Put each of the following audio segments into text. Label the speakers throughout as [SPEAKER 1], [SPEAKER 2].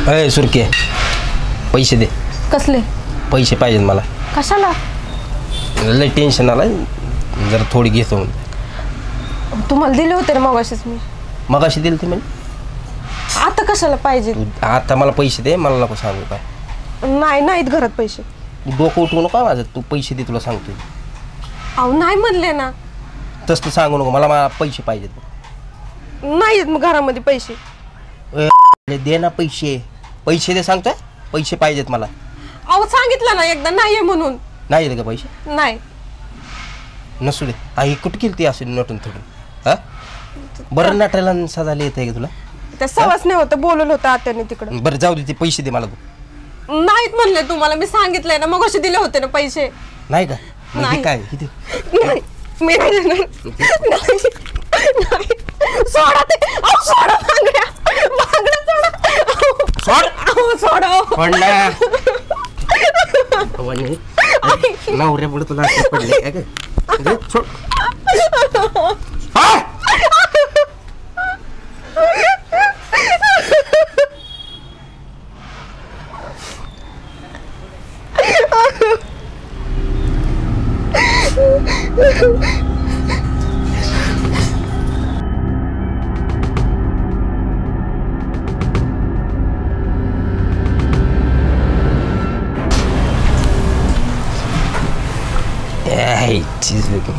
[SPEAKER 1] अय सुरके पैसे दे.
[SPEAKER 2] कसले
[SPEAKER 1] पैसे पाहिजेत मला.
[SPEAKER 2] कशाला?
[SPEAKER 1] लय टेन्शन आलाय जरा थोडी घेतो.
[SPEAKER 2] तुम्हाला दिले होते ना मगाशीच मी.
[SPEAKER 1] मगाशी दिले ते म्हणजे
[SPEAKER 2] आता कशाला पाहिजे?
[SPEAKER 1] आता मला पैसे दे. मला नको सांगू काय.
[SPEAKER 2] नाही नाहीत घरात पैसे.
[SPEAKER 1] डोकं उठवू नको माझं. तू पैसे दे तुला सांगतो.
[SPEAKER 2] अहो नाही म्हणले ना.
[SPEAKER 1] तसं सांगू नको. मला पैसे पाहिजेत.
[SPEAKER 2] नाहीत मग घरामध्ये पैसे.
[SPEAKER 1] दे ना पैसे. पैसे दे सांगतोय. पैसे पाहिजेत मला.
[SPEAKER 2] अहो सांगितलं ना एकदा नाहीये म्हणून.
[SPEAKER 1] नाही दे का पैसे?
[SPEAKER 2] नाही.
[SPEAKER 1] नसू दे. आई कुठं केली ती असे नटून थोडून. हा बरं नटायला सजायला येत आहे का तुला?
[SPEAKER 2] त्या सवास नाही होतं बोलवलं होतं आत्याने तिकडं.
[SPEAKER 1] बरं जाऊ दे. ते पैसे दे मला तू.
[SPEAKER 2] नाहीत म्हणले तुम्हाला मी सांगितलंय ना मग असे दिले होते ना पैसे.
[SPEAKER 1] नाही का?
[SPEAKER 2] नाही.
[SPEAKER 1] काय
[SPEAKER 2] नाही मी नाही देणार. नाही सोडा ते. अहो सोडा बांगड्या. बांगड्या सोडा. सोडा.
[SPEAKER 1] नवऱ्या पुढे तुला पडले काय? सोड.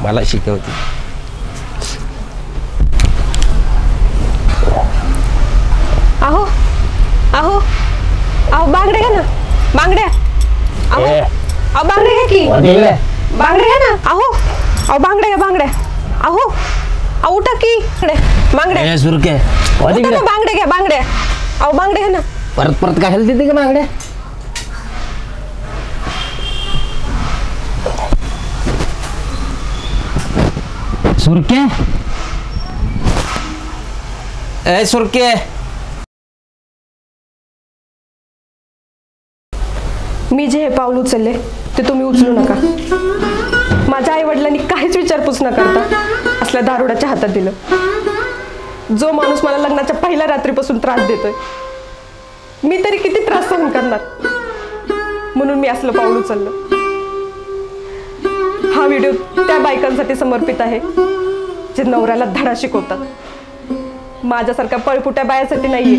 [SPEAKER 1] मला शिकवते.
[SPEAKER 2] अहो अहो अहो बांगड्या घ्या ना. बांगड्या. अहो अहो बांगड्या घ्या की. बांगड्या घ्या ना. अहो अहो बांगड्या घ्या. बांगड्या. अहो अहो उठा की. बांगड्या
[SPEAKER 1] सुरके
[SPEAKER 2] बांगड्या घ्या. बांगड्या. अहो बांगड्या घ्या ना.
[SPEAKER 1] परत परत काय देते का बांगड्या? सुरके ए सुरके.
[SPEAKER 2] मी जे हे पाऊल उचलले ते तुम्ही उचलू नका. माझ्या आई वडिलांनी काहीच विचारपूस न करता असल्या दारुडाच्या हातात दिलं. जो माणूस मला लग्नाच्या पहिल्या रात्रीपासून त्रास देतोय मी तरी किती त्रास सहन करणार. म्हणून मी असलं पाऊल उचललं. हा व्हिडिओ त्या बायकांसाठी समर्पित आहे जे नवऱ्याला धडा शिकवतात. माझ्यासारख्या पळपुट्या बायासाठी नाहीये.